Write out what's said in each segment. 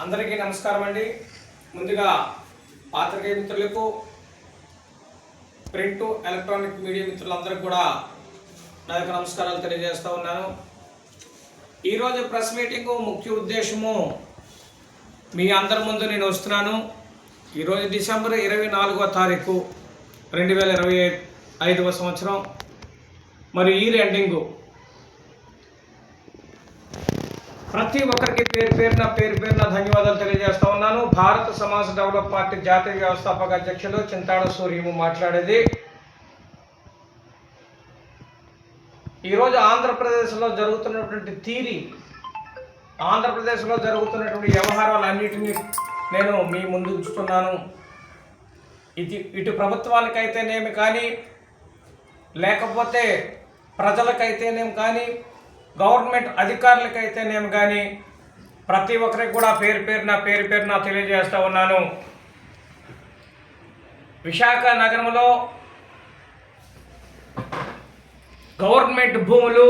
అందరికీ నమస్కారం అండి. ముందుగా పాత్రికేయ మిత్రులకు, ప్రింట్ ఎలక్ట్రానిక్ మీడియా మిత్రులందరికీ కూడా నా యొక్క నమస్కారాలు తెలియజేస్తూ ఉన్నాను. ఈరోజు ప్రెస్ మీటింగ్ ముఖ్య ఉద్దేశము మీ అందరి ముందు నేను వస్తున్నాను. ఈరోజు డిసెంబర్ 24వ తారీఖు 2025వ సంవత్సరం. మరి ఇయర్ ఎండింగు ప్రతి ఒక్కరికి పేరు పేరున ధన్యవాదాలు తెలియజేస్తా ఉన్నాను. భారత సమాజ్ డెవలప్ పార్టీ జాతీయ వ్యవస్థాపక అధ్యక్షులు చింతాడ సూర్యము మాట్లాడేది. ఈరోజు ఆంధ్రప్రదేశ్లో జరుగుతున్నటువంటి వ్యవహారాలన్నిటినీ నేను మీ ముందు ఉంచుతున్నాను. ఇటు ప్రభుత్వానికైతేనేమి కానీ, లేకపోతే ప్రజలకైతేనేమి కానీ, గవర్నమెంట్ అధికారులకైతేనేమి కానీ ప్రతి ఒక్కరికి కూడా పేరు పేరున తెలియజేస్తూ ఉన్నాను. విశాఖ నగరంలో గవర్నమెంట్ భూములు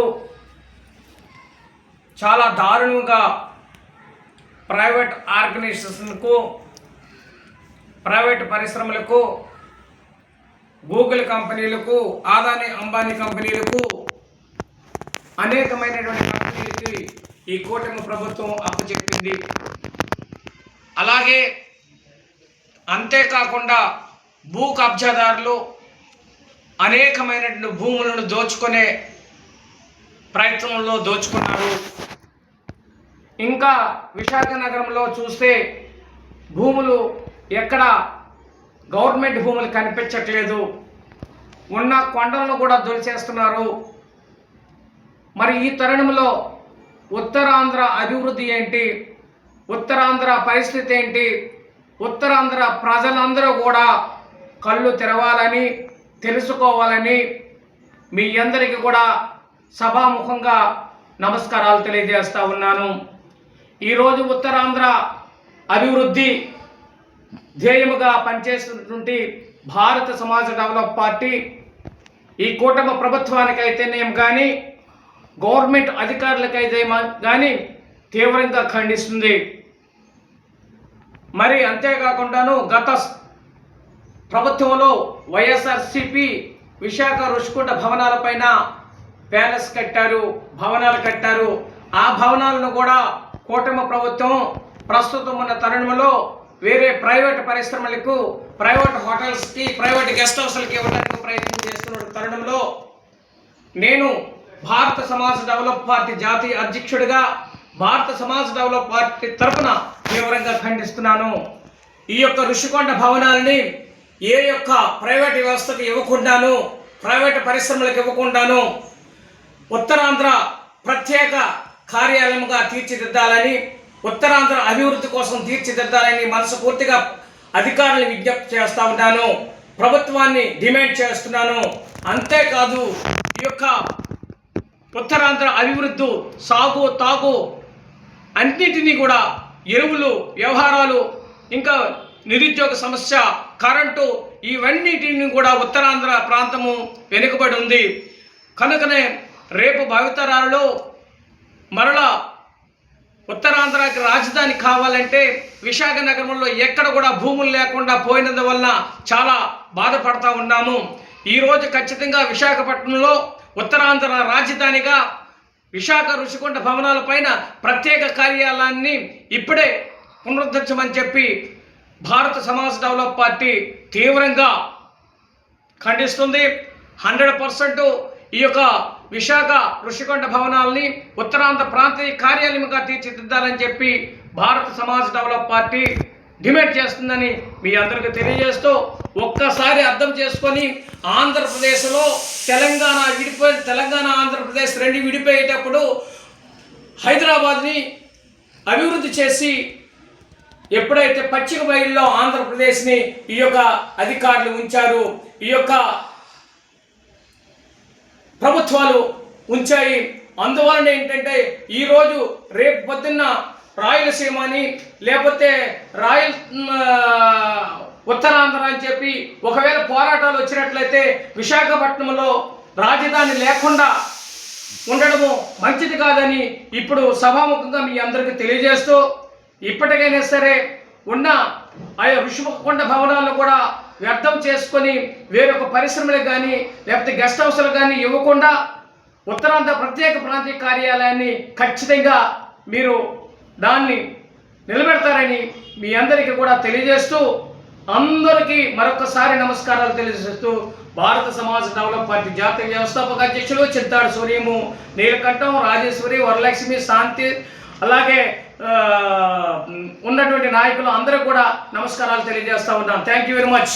చాలా దారుణంగా ప్రైవేట్ ఆర్గనైజేషన్లకు, ప్రైవేట్ పరిశ్రమలకు, గూగుల్ కంపెనీలకు, అదానీ అంబానీ కంపెనీలకు, అనేకమైనటువంటి కంపెనీలకి ఈ కూటమి ప్రభుత్వం అప్పచెప్పింది. అలాగే అంతేకాకుండా భూ కబ్జాదారులు అనేకమైనటువంటి భూములను దోచుకునే ప్రయత్నంలో దోచుకున్నారు. ఇంకా విశాఖ నగరంలో చూస్తే భూములు ఎక్కడ గవర్నమెంట్ భూములు కనిపించట్లేదు. ఉన్న కొండలను కూడా దొలిచేస్తున్నారు. మరి ఈ తరుణంలో ఉత్తరాంధ్ర అభివృద్ధి ఏంటి, ఉత్తరాంధ్ర పరిస్థితి ఏంటి, ఉత్తరాంధ్ర ప్రజలందరూ కూడా కళ్ళు తెరవాలని, తెలుసుకోవాలని మీ అందరికీ కూడా సభాముఖంగా నమస్కారాలు తెలియజేస్తూ ఉన్నాను. ఈరోజు ఉత్తరాంధ్ర అభివృద్ధి ధ్యేయముగా పనిచేస్తున్నటువంటి భారత సమాజ్ డెవలప్ పార్టీ ఈ కూటమి ప్రభుత్వానికైతేనేం కానీ, గవర్నమెంట్ అధికారులకైతే కానీ తీవ్రంగా ఖండిస్తుంది. మరి అంతేకాకుండాను గత ప్రభుత్వంలో వైఎస్ఆర్సీపీ విశాఖ రుషికొండ భవనాలపైన ప్యాలెస్ కట్టారు, భవనాలు కట్టారు. ఆ భవనాలను కూడా కూటమి ప్రభుత్వం ప్రస్తుతం ఉన్న తరుణంలో వేరే ప్రైవేట్ పరిశ్రమలకు, ప్రైవేట్ హోటల్స్కి, ప్రైవేట్ గెస్ట్ హౌస్లకి ఇవ్వడానికి ప్రయత్నం చేస్తున్న తరుణంలో నేను భారత సమాజ్ డెవలప్ పార్టీ జాతీయ అధ్యక్షుడిగా భారత సమాజ్ డెవలప్ పార్టీ తరఫున తీవ్రంగా ఖండిస్తున్నాను. ఈ యొక్క రుషికొండ భవనాలని ఏ యొక్క ప్రైవేట్ వ్యవస్థకు ఇవ్వకుండాను, ప్రైవేట్ పరిశ్రమలకు ఇవ్వకుండాను ఉత్తరాంధ్ర ప్రత్యేక కార్యాలయంగా తీర్చిదిద్దాలని, ఉత్తరాంధ్ర అభివృద్ధి కోసం తీర్చిదిద్దాలని మనస్ఫూర్తిగా అధికారులను విజ్ఞప్తి చేస్తూ ఉన్నాను. ప్రభుత్వాన్ని డిమాండ్ చేస్తున్నాను. అంతేకాదు ఈ యొక్క ఉత్తరాంధ్ర అభివృద్ధి, సాగు, తాగు అన్నిటినీ కూడా, ఎరువులు వ్యవహారాలు, ఇంకా నిరుద్యోగ సమస్య, కరెంటు, ఇవన్నిటిని కూడా ఉత్తరాంధ్ర ప్రాంతము వెనుకబడి ఉంది. కనుకనే రేపు భవితరాలలో మరలా ఉత్తరాంధ్రకి రాజధాని కావాలంటే విశాఖ నగరంలో ఎక్కడ కూడా భూములు లేకుండా పోయినందువల్ల చాలా బాధపడతా ఉన్నాము. ఈరోజు ఖచ్చితంగా విశాఖపట్నంలో ఉత్తరాంధ్ర రాజధానిగా విశాఖ రుషికొండ భవనాల పైన ప్రత్యేక కార్యాలయాన్ని ఇప్పుడే పునరుద్ధరించమని చెప్పి భారత సమాజ్ డెవలప్ పార్టీ తీవ్రంగా ఖండిస్తుంది. 100% ఈ యొక్క విశాఖ రుషికొండ భవనాలని ఉత్తరాంధ్ర ప్రాంతీయ కార్యాలయంగా తీర్చిదిద్దాలని చెప్పి భారత సమాజ్ డెవలప్ పార్టీ డిమాండ్ చేస్తుందని మీ అందరికీ తెలియజేస్తూ, ఒక్కసారి అర్థం చేసుకొని ఆంధ్రప్రదేశ్లో తెలంగాణ ఆంధ్రప్రదేశ్ రెండు విడిపోయేటప్పుడు హైదరాబాద్ని అభివృద్ధి చేసి ఎప్పుడైతే పశ్చిమ బయలులో ఆంధ్రప్రదేశ్ని ఈ యొక్క అధికారులు ఉంచారు, ఈ యొక్క ప్రభుత్వాలు ఉంచాయి. అందువలన ఏంటంటే ఈరోజు రేపు పొద్దున్న రాయలసీమని, లేకపోతే ఉత్తరాంధ్ర అని చెప్పి ఒకవేళ పోరాటాలు వచ్చినట్లయితే విశాఖపట్నంలో రాజధాని లేకుండా ఉండడము మంచిది కాదని ఇప్పుడు సభాముఖంగా మీ అందరికీ తెలియజేస్తూ ఇప్పటికైనా సరే ఉన్న ఆయా ఋషికొండ భవనాలను కూడా వ్యర్థం చేసుకొని వేరొక పరిశ్రమలకు కానీ లేకపోతే గెస్ట్ హౌస్లకు కానీ ఇవ్వకుండా ఉత్తరాంధ్ర ప్రత్యేక ప్రాంతీయ కార్యాలయాన్ని ఖచ్చితంగా మీరు దాన్ని నిలబెడతారని మీ అందరికీ కూడా తెలియజేస్తూ అందరికీ మరొకసారి నమస్కారాలు తెలియజేస్తూ భారత సమాజ డెవలప్ పార్టీ జాతీయ వ్యవస్థాపక అధ్యక్షులు చింతాడు సూర్యము, నీలకంఠం, రాజేశ్వరి, వరలక్ష్మి, శాంతి, అలాగే ఉన్నటువంటి నాయకులు అందరూ కూడా నమస్కారాలు తెలియజేస్తా ఉన్నాను. Thank you very much.